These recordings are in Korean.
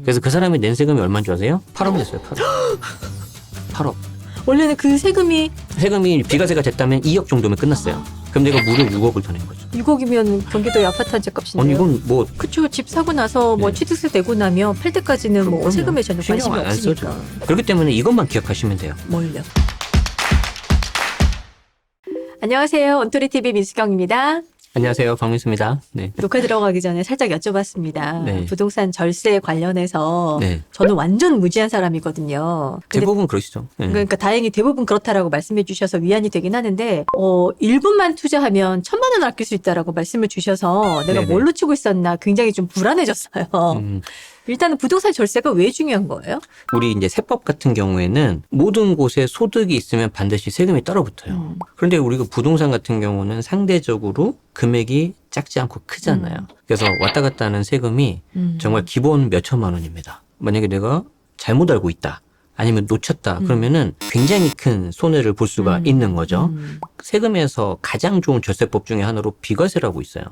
그래서 그 사람이 낸 세금이 얼마인 줄 아세요? 8억 냈어요. 8억. 8억. 원래는 그 세금이 비과세가 됐다면 2억 정도면 끝났어요. 그럼 내가 무려 6억을 더 낸 거죠. 6억이면 경기도의 아파트 한 채 값인데요. 아니 이건 뭐 그쵸. 집 사고 나서 뭐 네. 취득세 내고 나면 팔 때까지는 뭐 그럼요. 세금에 전혀 관심이 신경 안 써죠. 없으니까. 그렇기 때문에 이것만 기억하시면 돼요. 뭘요? 안녕하세요. 온토리TV 민수경입니다. 안녕하세요. 박민수입니다. 네. 녹화 들어가기 전에 살짝 여쭤봤습니다. 네. 부동산 절세 관련해서 네. 저는 완전 무지한 사람이거든요. 근데 대부분 그러시죠. 네. 그러니까 다행히 대부분 그렇다라고 말씀해 주셔서 위안이 되긴 하는데 1분만 투자하면 1,000만 원 아낄 수 있다라고 말씀을 주셔서 내가 네네. 뭘로 치고 있었나 굉장히 좀 불안해졌어요. 일단은 부동산 절세가 왜 중요한 거예요? 우리 이제 세법 같은 경우에는 모든 곳에 소득이 있으면 반드시 세금이 따라붙어요. 그런데 우리가 부동산 같은 경우는 상대적으로 금액이 작지 않고 크잖아요. 그래서 왔다 갔다 하는 세금이 정말 기본 몇 천만 원입니다. 만약에 내가 잘못 알고 있다. 아니면 놓쳤다. 그러면은 굉장히 큰 손해를 볼 수가 있는 거죠. 세금에서 가장 좋은 절세법 중에 하나로 비과세라고 있어요.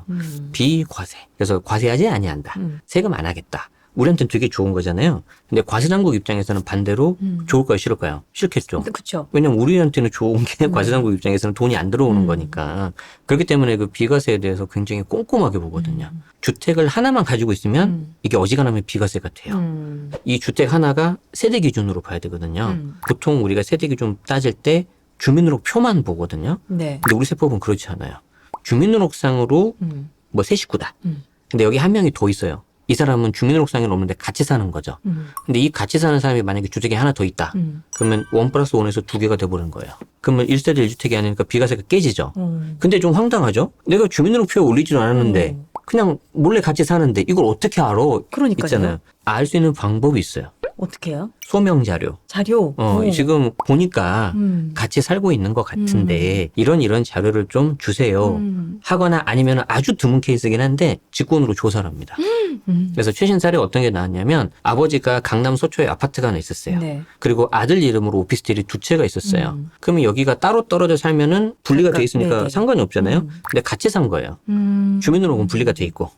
비과세. 그래서 과세하지 아니한다. 세금 안 하겠다. 우리한테는 되게 좋은 거잖아요. 근데 과세당국 입장에서는 반대로 좋을까요, 싫을까요? 싫겠죠. 그렇죠. 왜냐면 우리한테는 좋은 게 과세당국 입장에서는 돈이 안 들어오는 거니까. 그렇기 때문에 그 비과세에 대해서 굉장히 꼼꼼하게 보거든요. 주택을 하나만 가지고 있으면 이게 어지간하면 비과세가 돼요. 이 주택 하나가 세대 기준으로 봐야 되거든요. 보통 우리가 세대 기준 따질 때 주민등록표만 보거든요. 네. 근데 우리 세법은 그렇지 않아요. 주민등록상으로 뭐 세 식구다. 근데 여기 한 명이 더 있어요. 이 사람은 주민등록상에는 없는데 같이 사는 거죠. 근데 이 같이 사는 사람이 만약에 주택에 하나 더 있다. 그러면 1+1에서 2개가 돼버리는 거예요. 그러면 1세대 1주택이 아니니까 비과세가 깨지죠. 근데 좀 황당하죠? 내가 주민등록표에 올리지도 않았는데 그냥 몰래 같이 사는데 이걸 어떻게 알아? 그러니까요. 있잖아요. 알 수 있는 방법이 있어요. 어떻게 해요? 소명자료. 자료. 지금 보니까 같이 살고 있는 것 같은데 이런 자료를 좀 주세요. 하거나 아니면 아주 드문 케이스긴 한데 직권으로 조사를 합니다. 그래서 최신 사례 어떤 게 나왔냐면 아버지가 강남 소초에 아파트가 하나 있었어요. 네. 그리고 아들 이름으로 오피스텔이 2채가 있었어요. 그러면 여기가 따로 떨어져 살면은 분리가 돼 있으니까 네네. 상관이 없잖아요. 근데 같이 산 거예요. 주민등록은 분리가 돼 있고.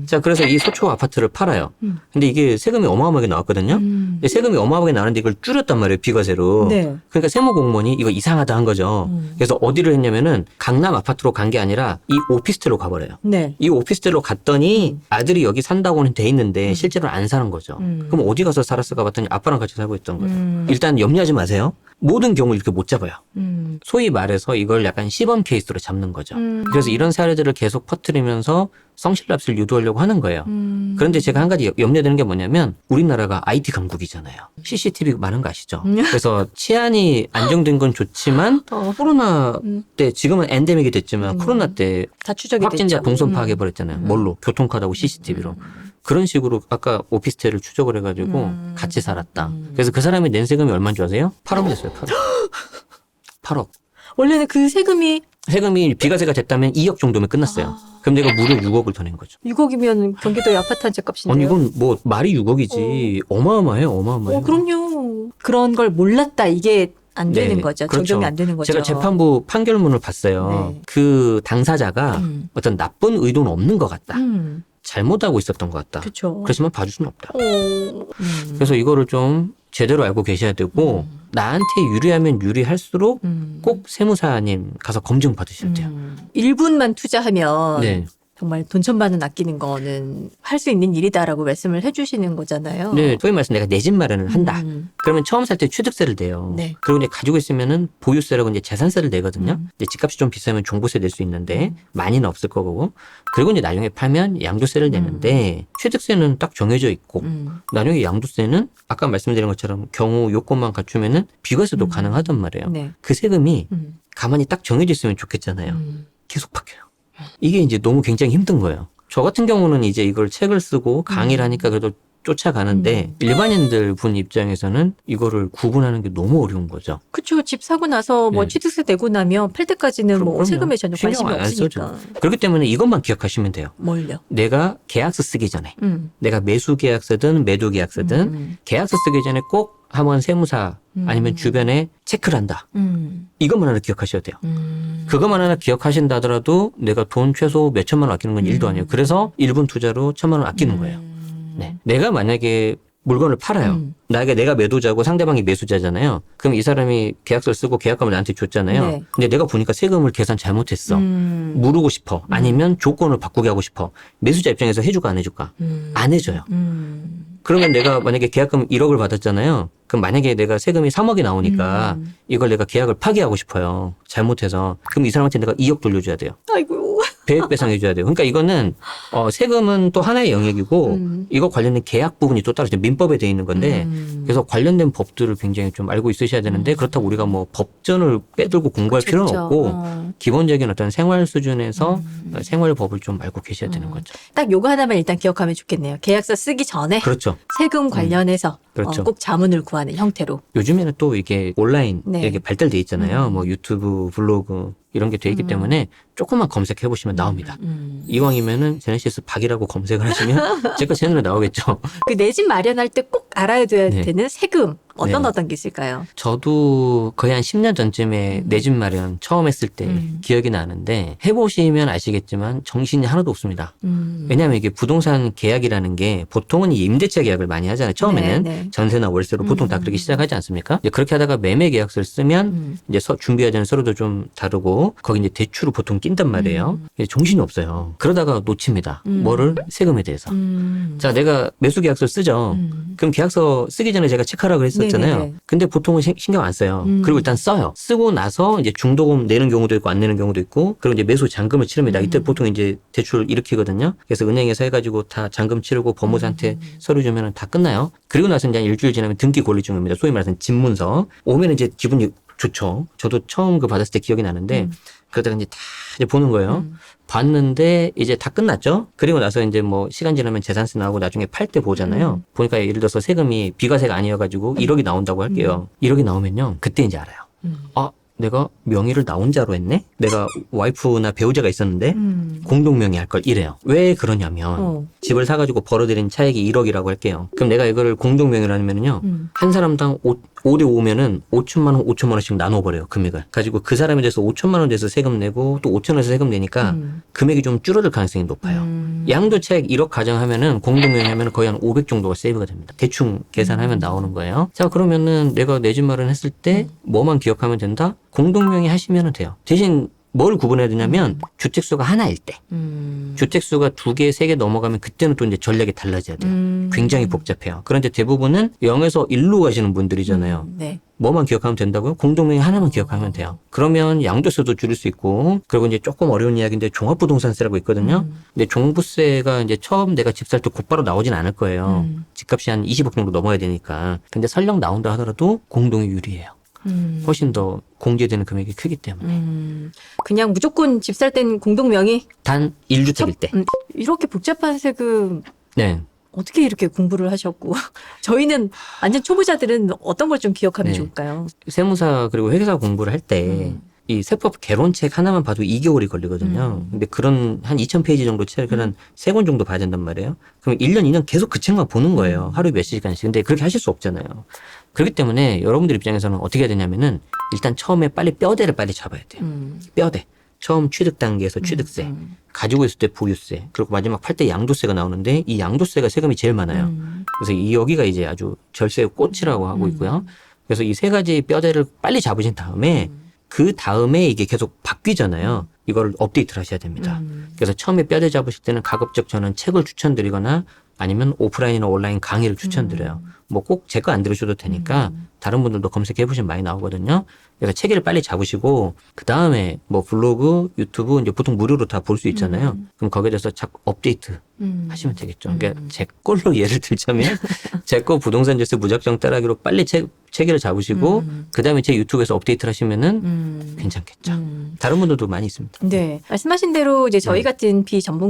자, 그래서 이 소초 아파트를 팔아요. 근데 이게 세금이 어마어마하게 나왔거든요. 근데 세금이 어마어마하게 나왔는데 이걸 줄였단 말이에요, 비과세로. 네. 그러니까 세무공무원이 이거 이상하다 한 거죠. 그래서 어디를 했냐면은 강남 아파트로 간 게 아니라 이 오피스텔로 가버려요. 네. 이 오피스텔로 갔더니 아들이 여기 산다고는 돼 있는데 실제로 안 사는 거죠. 그럼 어디 가서 살았을까 봤더니 아빠랑 같이 살고 있던 거예요. 일단 염려하지 마세요. 모든 경우 이렇게 못 잡아요. 소위 말해서 이걸 약간 시범 케이스로 잡는 거죠. 그래서 이런 사례들을 계속 퍼뜨리면서 성실납세를 유도하려고 하는 거예요. 그런데 제가 한 가지 염려되는 게 뭐냐면 우리나라가 IT 강국이잖아요. CCTV 많은 거 아시죠? 그래서 치안이 안정된 건 좋지만 코로나 때 지금은 엔데믹이 됐지만 코로나 때 다 추적이 확진자 됐죠. 동선 파악해버렸잖아요. 뭘로? 교통카드하고 CCTV로. 그런 식으로 아까 오피스텔을 추적을 해가지고 같이 살았다. 그래서 그 사람이 낸 세금이 얼마인 줄 아세요? 8억 냈어요. 8억. 8억. 원래는 그 세금이 비과세가 됐다면 2억 정도면 끝났어요. 그럼 내가 무려 6억을 더 낸 거죠. 6억이면 경기도의 아파트 한 채 값인데요. 아니 이건 뭐 말이 6억이지 어마어마해요. 어마어마해요. 그럼요. 그런 걸 몰랐다. 이게 안 되는 네, 거죠. 그렇죠. 적용이 안 되는 거죠. 제가 재판부 판결문을 봤어요. 네. 그 당사자가 어떤 나쁜 의도는 없는 것 같다. 잘못하고 있었던 것 같다. 그렇죠. 그렇지만 봐줄 수는 없다. 그래서 이거를 좀 제대로 알고 계셔야 되고 나한테 유리하면 유리할수록 꼭 세무사님 가서 검증 받으셔야 돼요. 1분만 투자하면 네. 정말 돈 1,000만 원 아끼는 거는 할 수 있는 일이다라고 말씀을 해주시는 거잖아요. 네, 소위 말해서 내가 내 집 마련을 한다. 그러면 처음 살 때 취득세를 내요. 네. 그리고 이제 가지고 있으면은 보유세라고 이제 재산세를 내거든요. 이제 집값이 좀 비싸면 종부세 낼 수 있는데 많이는 없을 거고. 그리고 이제 나중에 팔면 양도세를 내는데 취득세는 딱 정해져 있고 나중에 양도세는 아까 말씀드린 것처럼 경우 요건만 갖추면은 비과세도 가능하단 말이에요. 네. 그 세금이 가만히 딱 정해져 있으면 좋겠잖아요. 계속 바뀌어요. 이게 이제 너무 굉장히 힘든 거예요. 저 같은 경우는 이제 이걸 책을 쓰고 강의를 하니까 그래도 쫓아가는데 일반인들 분 입장에서는 이거를 구분하는 게 너무 어려운 거죠. 그렇죠. 집 사고 나서 뭐 네. 취득세 내고 나면 팔 때까지는 뭐 그럼요. 세금에 전혀 신경 관심이 안 써죠. 없으니까. 그렇기 때문에 이것만 기억하시면 돼요. 뭘요? 내가 계약서 쓰기 전에 내가 매수 계약서든 매도 계약서든 계약서 쓰기 전에 꼭 한번 세무사 아니면 주변에 체크를 한다. 이것만 하나 기억하셔야 돼요. 그것만 하나 기억하신다 하더라도 내가 돈 최소 몇 천만 원 아끼는 건 일도 아니에요. 그래서 1분 투자로 1,000만 원 아끼는 거예요. 네. 내가 만약에 물건을 팔아요. 내가 매도자고 상대방이 매수자잖아요. 그럼 이 사람이 계약서를 쓰고 계약금을 나한테 줬잖아요. 네. 근데 내가 보니까 세금을 계산 잘못했어. 물르고 싶어. 아니면 조건을 바꾸게 하고 싶어. 매수자 입장에서 해줄까 안 해줄까? 안 해줘요. 그러면 내가 만약에 계약금 1억을 받았잖아요. 그럼 만약에 내가 세금이 3억이 나오니까 이걸 내가 계약을 파기하고 싶어요. 잘못해서. 그럼 이 사람한테 내가 2억 돌려줘야 돼요. 아이고. 배액 배상해줘야 돼요. 그러니까 이거는 세금은 또 하나의 영역이고 이거 관련된 계약 부분이 또 따로 민법에 돼 있는 건데 그래서 관련된 법들을 굉장히 좀 알고 있으셔야 되는데 그렇다고 우리가 뭐 법전을 빼들고 공부할 필요는 그렇죠. 없고 기본적인 어떤 생활 수준에서 생활법을 좀 알고 계셔야 되는 거죠. 딱 요거 하나만 일단 기억하면 좋겠네요. 계약서 쓰기 전에 그렇죠. 세금 관련해서 그렇죠. 꼭 자문을 구하는 형태로. 요즘에는 또 이게 온라인 네. 이렇게 발달돼 있잖아요. 뭐 유튜브, 블로그 이런 게 돼 있기 때문에 조금만 검색해 보시면 나옵니다. 이왕이면은 제네시스 박이라고 검색을 하시면 제 거 채널에 나오겠죠. 그 내 집 마련할 때 꼭 알아야 네. 되는 세금 어떤 네. 어떤 게 있을까요? 저도 거의 한 10년 전쯤에 내 집 마련 처음 했을 때 기억이 나는데 해보시면 아시겠지만 정신이 하나도 없습니다. 왜냐하면 이게 부동산 계약이라는 게 보통은 이 임대차 계약을 많이 하잖아요. 처음에는 네, 네. 전세나 월세로 보통 다 그렇게 시작하지 않습니까? 이제 그렇게 하다가 매매 계약서를 쓰면 이제 준비해야 되는 서류도 좀 다르고 거기 이제 대출을 보통 낀단 말이에요. 이제 정신이 없어요. 그러다가 놓칩니다. 뭐를? 세금에 대해서. 자, 내가 매수 계약서 쓰죠. 그럼 계약서 쓰기 전에 제가 체크하라고 했었잖아요. 네네네. 근데 보통은 신경 안 써요. 그리고 일단 써요. 쓰고 나서 이제 중도금 내는 경우도 있고 안 내는 경우도 있고 그리고 이제 매수 잔금을 치릅니다. 이때 보통 이제 대출을 일으키거든요. 그래서 은행에서 해가지고 다 잔금 치르고 법무사한테 서류 주면은 다 끝나요. 그리고 나서 이제 한 일주일 지나면 등기 권리 중입니다. 소위 말해서 집문서. 오면 이제 기분이 좋죠. 저도 처음 그 받았을 때 기억이 나는데 그러다가 이제 다 이제 보는 거예요. 봤는데 이제 다 끝났죠. 그리고 나서 이제 뭐 시간 지나면 재산세 나오고 나중에 팔 때 보잖아요. 보니까 예를 들어서 세금이 비과세가 아니어가지고 1억이 나온다고 할게요. 1억이 나오면요. 그때 이제 알아요. 아, 내가 명의를 나 혼자로 했네? 내가 와이프나 배우자가 있었는데 공동명의 할 걸 이래요. 왜 그러냐면 집을 사가지고 벌어들인 차액이 1억이라고 할게요. 그럼 내가 이거를 공동명의로 하면은요. 한 사람당 5대 5면은 5천만 원, 5천만 원씩 나눠버려요. 금액을. 가지고 그 사람에 대해서 5천만 원 돼서 세금 내고 또 5천 원에서 세금 내니까 금액이 좀 줄어들 가능성이 높아요. 양도 차액 1억 가정하면은 공동명의 하면은 거의 한 500 정도가 세이브가 됩니다. 대충 계산하면 나오는 거예요. 자, 그러면은 내가 내 집 마련했을 때 뭐만 기억하면 된다? 공동명의 하시면 돼요. 대신 뭘 구분해야 되냐면 주택수가 하나일 때. 주택수가 2개, 3개 넘어가면 그때는 또 이제 전략이 달라져야 돼요. 굉장히 복잡해요. 그런데 대부분은 0에서 1로 가시는 분들이잖아요. 네. 뭐만 기억하면 된다고요? 공동명의 하나만 기억하면 돼요. 그러면 양도세도 줄일 수 있고 그리고 이제 조금 어려운 이야기인데 종합부동산세라고 있거든요. 근데 종부세가 이제 처음 내가 집 살 때 곧바로 나오진 않을 거예요. 집값이 한 20억 정도 넘어야 되니까. 근데 설령 나온다 하더라도 공동이 유리해요. 훨씬 더 공제되는 금액이 크기 때문에. 그냥 무조건 집 살 땐 공동명의? 단 1주택일 때. 이렇게 복잡한 세금 네. 어떻게 이렇게 공부를 하셨고 저희는 완전 초보자들은 어떤 걸 좀 기억하면 네. 좋을까요? 세무사 그리고 회계사 공부를 할 때 이 세법 개론책 하나만 봐도 2개월이 걸리거든요. 근데 그런 한 2000페이지 정도 책을 한 3권 정도 봐야 된단 말이에요. 그럼 1년, 2년 계속 그 책만 보는 거예요. 하루에 몇 시간씩. 근데 그렇게 하실 수 없잖아요. 그렇기 때문에 여러분들 입장에서는 어떻게 해야 되냐면은 일단 처음에 뼈대를 빨리 잡아야 돼요. 뼈대. 처음 취득 단계에서 취득세. 가지고 있을 때 보유세. 그리고 마지막 팔 때 양도세가 나오는데 이 양도세가 세금이 제일 많아요. 그래서 여기가 이제 아주 절세의 꽃이라고 하고 있고요. 그래서 이 세 가지 뼈대를 빨리 잡으신 다음에 그 다음에 이게 계속 바뀌잖아요. 이걸 업데이트를 하셔야 됩니다. 그래서 처음에 뼈대 잡으실 때는 가급적 저는 책을 추천드리거나 아니면 오프라인이나 온라인 강의를 추천드려요. 뭐 꼭 제 거 안 들으셔도 되니까 다른 분들도 검색해 보시면 많이 나오거든요. 그래서 체계를 빨리 잡으시고 그 다음에 뭐 블로그, 유튜브 이제 보통 무료로 다 볼 수 있잖아요. 그럼 거기에 대해서 자꾸 업데이트 하시면 되겠죠. 그러니까 제 걸로 예를 들자면 제 거 부동산 절세 무작정 따라하기로 빨리 체계를 잡으시고 그 다음에 제 유튜브에서 업데이트를 하시면은 괜찮겠죠. 다른 분들도 많이 있습니다. 네. 말씀하신 대로 이제 저희 네. 같은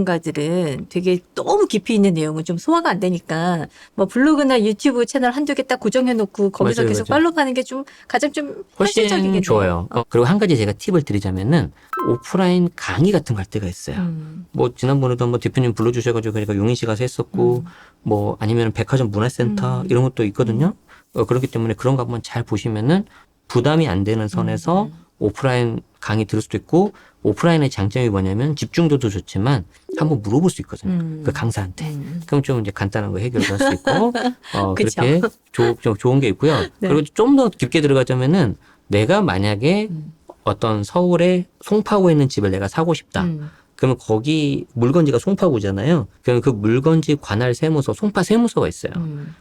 비전문가들은 되게 너무 깊이 있는 내용은 좀 소화가 안 되니까 뭐 블로그나 유튜브 채널 한두 개 딱 고정해 놓고 거기서 맞아요, 계속 맞아요. 팔로우하는 게 좀 가장 좀 훨씬 현실적이겠네요. 좋아요. 그리고 한 가지 제가 팁을 드리자면은 오프라인 강의 같은 거 할 때가 있어요. 뭐 지난번에도 한번 대표님 불러주셔가지고 그러니까 용인 씨 가서 했었고 뭐 아니면 백화점 문화센터 이런 것도 있거든요. 그렇기 때문에 그런 거 한번 잘 보시면은 부담이 안 되는 선에서 오프라인 강의 들을 수도 있고 오프라인의 장점이 뭐냐면 집중도도 좋지만 한번 물어볼 수 있거든요. 그 강사한테. 그럼 좀 이제 간단한 거 해결할 수 있고 그쵸. 그렇게 좀 좋은 게 있고요. 네. 그리고 좀 더 깊게 들어가자면은 내가 만약에 어떤 서울에 송파구에 있는 집을 내가 사고 싶다. 그러면 거기 물건지가 송파구잖아요. 그럼 그 물건지 관할 세무서, 송파 세무서가 있어요.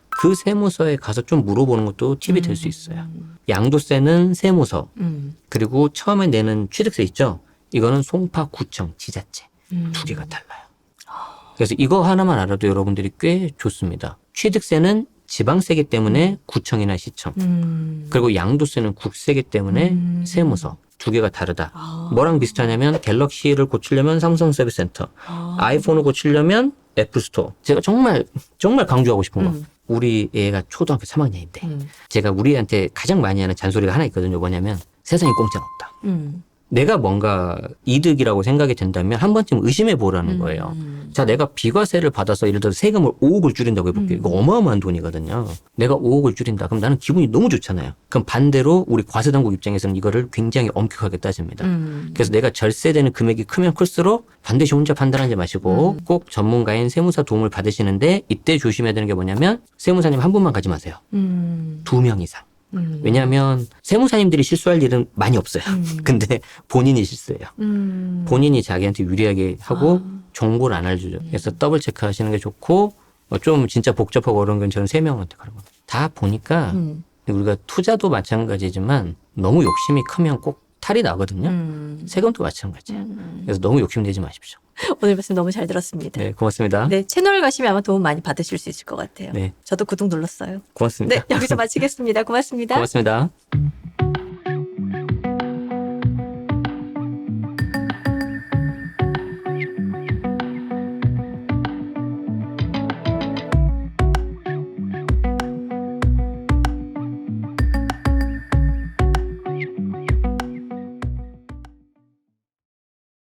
그 세무서에 가서 좀 물어보는 것도 팁이 될 수 있어요. 양도세는 세무서, 그리고 처음에 내는 취득세 있죠. 이거는 송파구청, 지자체 두 개가 달라요. 그래서 이거 하나만 알아도 여러분들이 꽤 좋습니다. 취득세는 지방세기 때문에 구청이나 시청, 그리고 양도세는 국세기 때문에 세무서. 두 개가 다르다. 뭐랑 비슷하냐면 갤럭시를 고치려면 삼성 서비스 센터, 아이폰을 고치려면 애플 스토어. 제가 정말 강조하고 싶은 거. 우리 애가 초등학교 3학년인데 제가 우리 애한테 가장 많이 하는 잔소리가 하나 있거든요. 뭐냐면 세상에 공짜는 없다. 내가 뭔가 이득이라고 생각이 된다면 한 번쯤 의심해 보라는 거예요. 자, 내가 비과세를 받아서 예를 들어서 세금을 5억을 줄인다고 해볼게요. 이거 어마어마한 돈이거든요. 내가 5억을 줄인다. 그럼 나는 기분이 너무 좋잖아요. 그럼 반대로 우리 과세당국 입장에서는 이거를 굉장히 엄격하게 따집니다. 그래서 내가 절세되는 금액이 크면 클수록 반드시 혼자 판단하지 마시고 꼭 전문가인 세무사 도움을 받으시는데 이때 조심해야 되는 게 뭐냐면 세무사님 한 분만 가지 마세요. 2명 이상. 왜냐하면 세무사님들이 실수할 일은 많이 없어요. 근데 본인이 실수해요. 본인이 자기한테 유리하게 하고 정보를 안 알려주죠. 그래서 더블 체크 하시는 게 좋고 좀 진짜 복잡하고 어려운 건 저는 3명한테 가는 겁니다. 다 보니까 우리가 투자도 마찬가지지만 너무 욕심이 크면 꼭 탈이 나거든요. 세금도 마찬가지예요. 그래서 너무 욕심내지 마십시오. 오늘 말씀 너무 잘 들었습니다. 네, 고맙습니다. 네, 채널 가시면 아마 도움 많이 받으실 수 있을 것 같아요. 네. 저도 구독 눌렀어요. 고맙습니다. 네, 여기서 마치겠습니다. 고맙습니다. 고맙습니다.